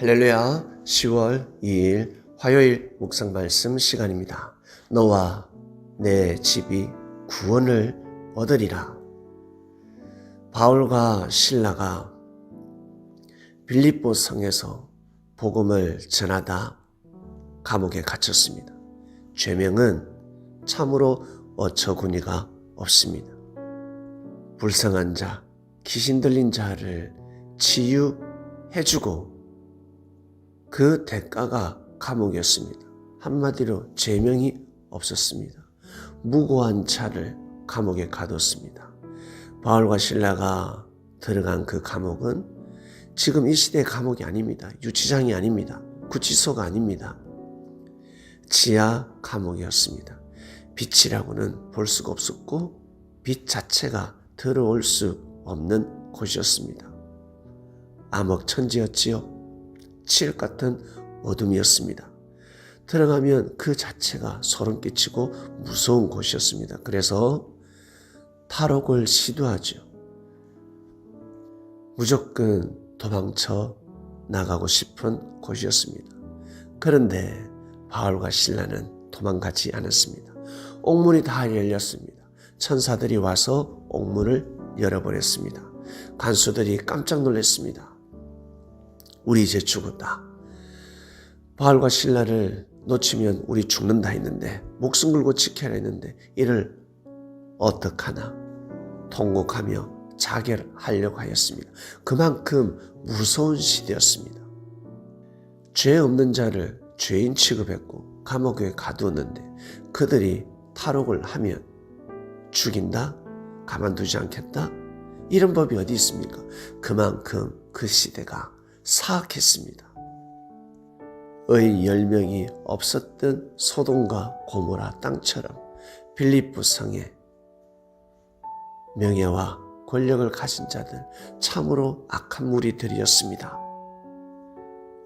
할렐루야. 10월 2일 화요일 묵상 말씀 시간입니다. 너와 내 집이 구원을 얻으리라. 바울과 실라가 빌립보 성에서 복음을 전하다 감옥에 갇혔습니다. 죄명은 참으로 어처구니가 없습니다. 불쌍한 자, 귀신 들린 자를 치유해주고 그 대가가 감옥이었습니다. 한마디로 죄명이 없었습니다. 무고한 자를 감옥에 가뒀습니다. 바울과 실라가 들어간 그 감옥은 지금 이 시대의 감옥이 아닙니다. 유치장이 아닙니다. 구치소가 아닙니다. 지하 감옥이었습니다. 빛이라고는 볼 수가 없었고 빛 자체가 들어올 수 없는 곳이었습니다. 암흑천지였지요. 칠흑 같은 어둠이었습니다. 들어가면 그 자체가 소름 끼치고 무서운 곳이었습니다. 그래서 탈옥을 시도하죠. 무조건 도망쳐 나가고 싶은 곳이었습니다. 그런데 바울과 실라는 도망가지 않았습니다. 옥문이 다 열렸습니다. 천사들이 와서 옥문을 열어버렸습니다. 간수들이 깜짝 놀랐습니다. 우리 이제 죽었다. 바울과 실라를 놓치면 우리 죽는다 했는데, 목숨 걸고 지켜야 했는데 이를 어떡하나 통곡하며 자결하려고 하였습니다. 그만큼 무서운 시대였습니다. 죄 없는 자를 죄인 취급했고 감옥에 가두었는데 그들이 탈옥을 하면 죽인다? 가만두지 않겠다? 이런 법이 어디 있습니까? 그만큼 그 시대가 사악했습니다. 의 10명이 없었던 소돔과 고모라 땅처럼 빌립보 성에 명예와 권력을 가진 자들, 참으로 악한 무리들이었습니다.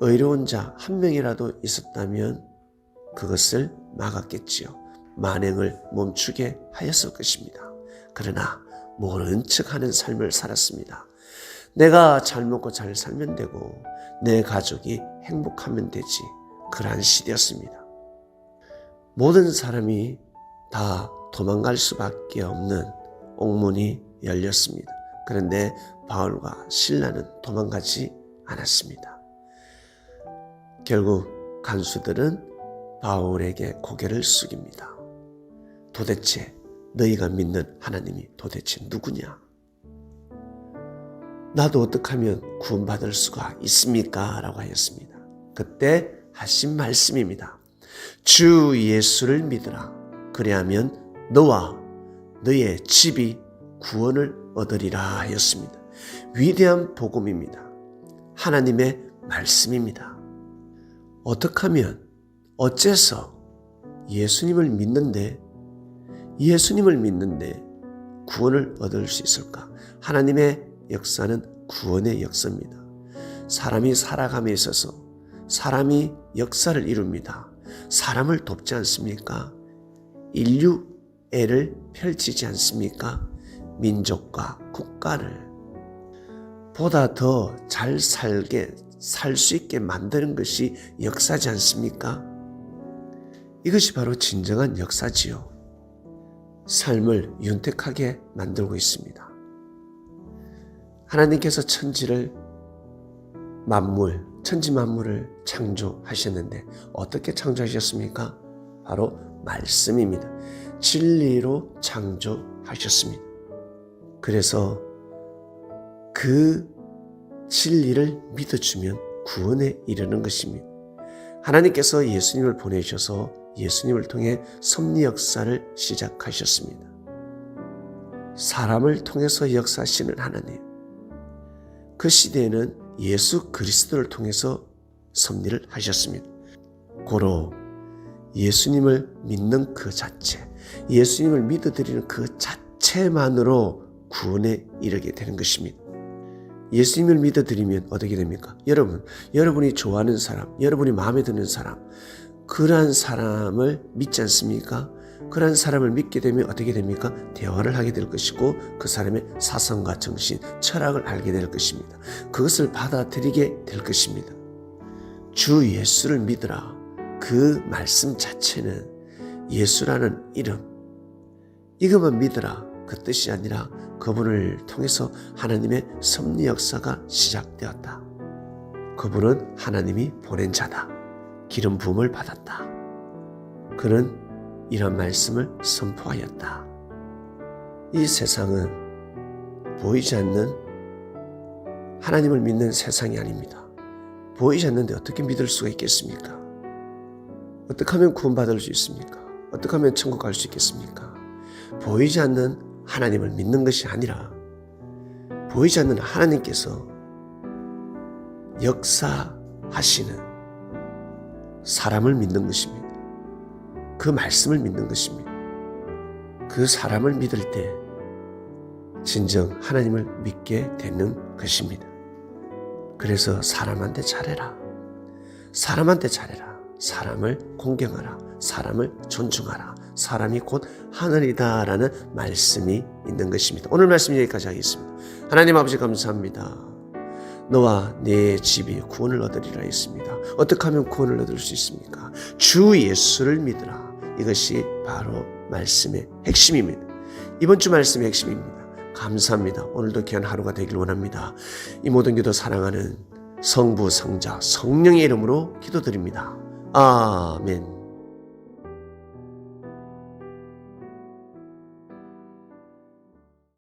의로운 자 한 명이라도 있었다면 그것을 막았겠지요. 만행을 멈추게 하였을 것입니다. 그러나 모른 척하는 삶을 살았습니다. 내가 잘 먹고 잘 살면 되고 내 가족이 행복하면 되지. 그러한 시대였습니다. 모든 사람이 다 도망갈 수밖에 없는 옥문이 열렸습니다. 그런데 바울과 실라는 도망가지 않았습니다. 결국 간수들은 바울에게 고개를 숙입니다. 도대체 너희가 믿는 하나님이 도대체 누구냐? 나도 어떻게 하면 구원받을 수가 있습니까? 라고 하였습니다. 그때 하신 말씀입니다. 주 예수를 믿으라. 그리하면 너와 너의 집이 구원을 얻으리라 하였습니다. 위대한 복음입니다. 하나님의 말씀입니다. 어떻게 하면, 어째서 예수님을 믿는데 구원을 얻을 수 있을까? 하나님의 역사는 구원의 역사입니다. 사람이 살아감에 있어서 사람이 역사를 이룹니다. 사람을 돕지 않습니까? 인류애를 펼치지 않습니까? 민족과 국가를 보다 더 잘 살 수 있게 만드는 것이 역사지 않습니까? 이것이 바로 진정한 역사지요. 삶을 윤택하게 만들고 있습니다. 하나님께서 천지 만물을 창조하셨는데 어떻게 창조하셨습니까? 바로 말씀입니다. 진리로 창조하셨습니다. 그래서 그 진리를 믿어주면 구원에 이르는 것입니다. 하나님께서 예수님을 보내셔서 예수님을 통해 섭리 역사를 시작하셨습니다. 사람을 통해서 역사하시는 하나님. 그 시대에는 예수 그리스도를 통해서 섭리를 하셨습니다. 고로 예수님을 믿는 그 자체, 예수님을 믿어드리는 그 자체만으로 구원에 이르게 되는 것입니다. 예수님을 믿어드리면 어떻게 됩니까? 여러분이 좋아하는 사람, 여러분이 마음에 드는 사람, 그러한 사람을 믿지 않습니까? 그런 사람을 믿게 되면 어떻게 됩니까? 대화를 하게 될 것이고 그 사람의 사상과 정신, 철학을 알게 될 것입니다. 그것을 받아들이게 될 것입니다. 주 예수를 믿으라. 그 말씀 자체는 예수라는 이름, 이것만 믿으라 그 뜻이 아니라 그분을 통해서 하나님의 섭리 역사가 시작되었다. 그분은 하나님이 보낸 자다. 기름 부음을 받았다. 그는 이런 말씀을 선포하였다. 이 세상은 보이지 않는 하나님을 믿는 세상이 아닙니다. 보이지 않는데 어떻게 믿을 수가 있겠습니까? 어떻게 하면 구원받을 수 있습니까? 어떻게 하면 천국 갈 수 있겠습니까? 보이지 않는 하나님을 믿는 것이 아니라 보이지 않는 하나님께서 역사하시는 사람을 믿는 것입니다. 그 말씀을 믿는 것입니다. 그 사람을 믿을 때 진정 하나님을 믿게 되는 것입니다. 그래서 사람한테 잘해라. 사람한테 잘해라. 사람을 공경하라. 사람을 존중하라. 사람이 곧 하늘이다 라는 말씀이 있는 것입니다. 오늘 말씀 여기까지 하겠습니다. 하나님 아버지 감사합니다. 너와 내 집이 구원을 얻으리라 했습니다. 어떻게 하면 구원을 얻을 수 있습니까? 주 예수를 믿으라. 이것이 바로 말씀의 핵심입니다. 이번 주 말씀의 핵심입니다. 감사합니다. 오늘도 귀한 하루가 되길 원합니다. 이 모든 기도 사랑하는 성부, 성자, 성령의 이름으로 기도드립니다. 아멘.